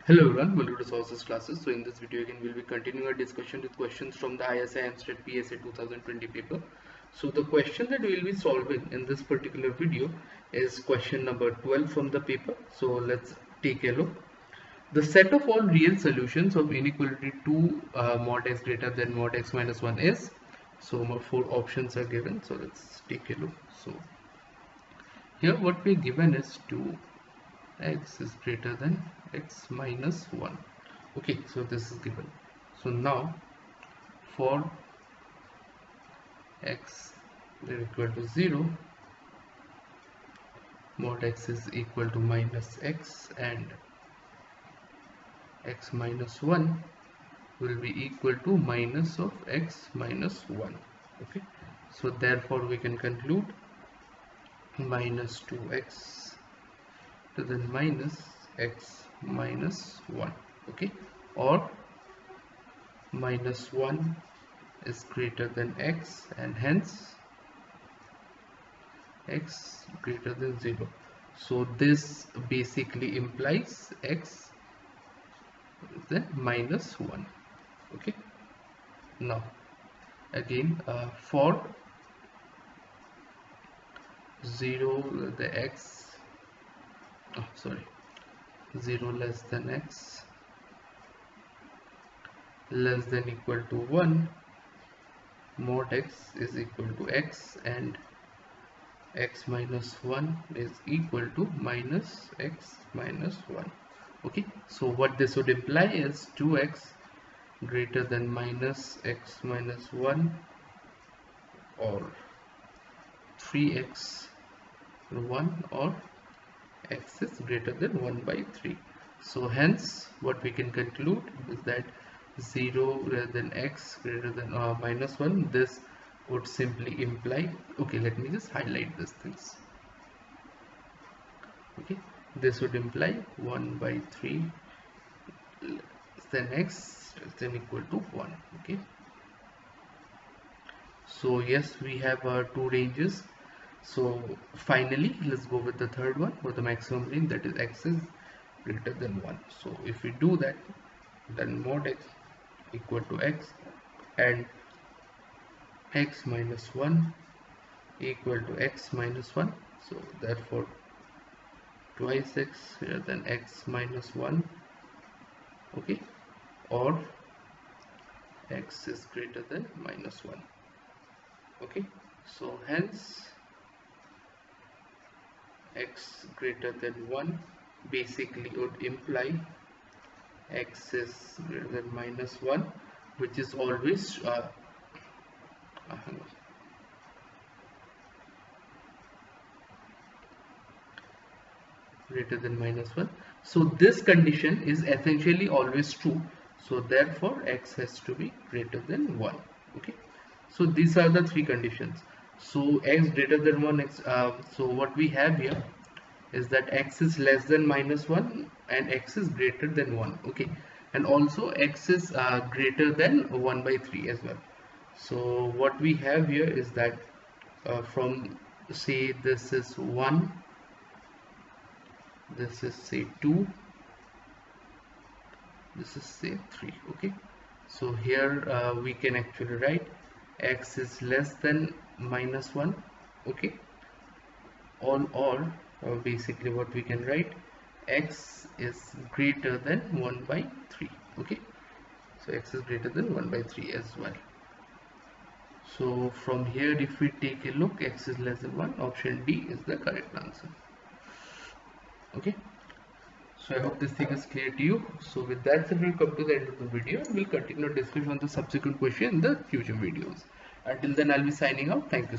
Hello everyone, welcome to Sources classes. So in this video again we'll be continuing our discussion with questions from the ISI Mstat PSA 2020 paper. So the question that we will be solving in this particular video is question number 12 from the paper. So let's take a look. The set of all real solutions of inequality 2 mod x greater than mod x minus 1 is. So 4 options are given. So let's take a look. So here what we are given is 2x is greater than x minus 1. Okay, so this is given. So now for x is equal to 0, mod x is equal to minus x, and x minus 1 will be equal to minus of x minus 1. Okay, so therefore we can conclude minus 2x to then minus x minus 1. Okay, or minus 1 is greater than x and hence x greater than 0. So this basically implies x is then minus 1. Okay, now again for 0 the x 0 less than x less than equal to 1, mod x is equal to x and x minus 1 is equal to minus x minus 1. Okay, so what this would imply is 2x greater than minus x minus 1 or 3x 1 or x is greater than 1 by 3. So hence what we can conclude is that 0 greater than x greater than minus 1, this would simply imply, okay, let me just highlight these things. Okay, this would imply 1 by 3 less than x less than equal to 1. Okay, so yes, we have two ranges. So finally let's go with the third one for the maximum range, that is x is greater than 1. So if we do that, then mod x equal to x and x minus 1 equal to x minus 1. So therefore twice x greater than x minus 1. Okay, or x is greater than minus 1. Okay, so hence x greater than 1 basically would imply x is greater than minus 1, which is always greater than minus 1. So this condition is essentially always true, so therefore x has to be greater than 1. Okay, so these are the three conditions. So x greater than 1, x so what we have here is that x is less than minus 1 and x is greater than 1. Okay, and also x is greater than 1 by 3 as well. So what we have here is that from, say, this is 1, this is say 2, this is say 3. Okay, so here we can actually write x is less than minus 1. Okay, or basically what we can write, x is greater than 1 by 3. Okay, so x is greater than 1 by 3 as well. So from here if we take a look, x is less than 1, option D is the correct answer. Okay, so I hope this thing is clear to you. So with that said, we'll come to the end of the video and we'll continue discussion on the subsequent question in the future videos. Until then, I'll be signing out. Thank you.